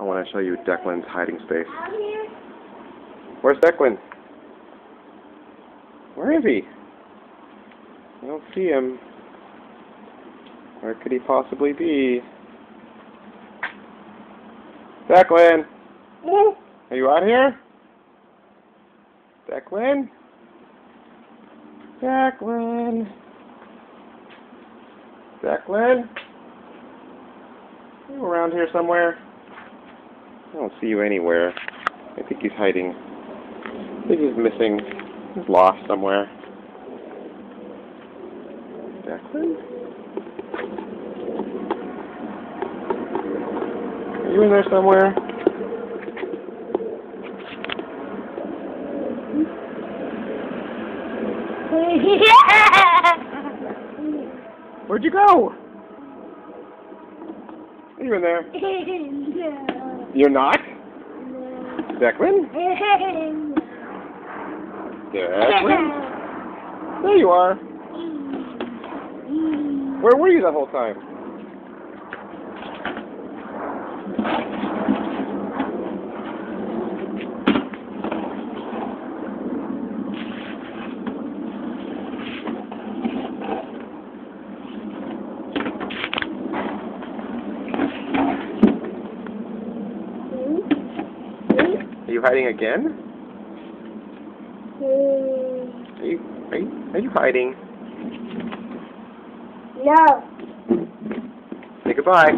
I want to show you Declan's hiding space. Out here? Where's Declan? Where is he? I don't see him. Where could he possibly be? Declan! Are you out here? Declan? Declan? Declan? Are you around here somewhere? I don't see you anywhere. I think he's hiding. I think he's missing. He's lost somewhere. Declan? Are you in there somewhere? Where'd you go? Are you in there? You're not? Declan? Declan? There you are. Where were you the whole time? Are you hiding again? Are you hiding? No. Say goodbye.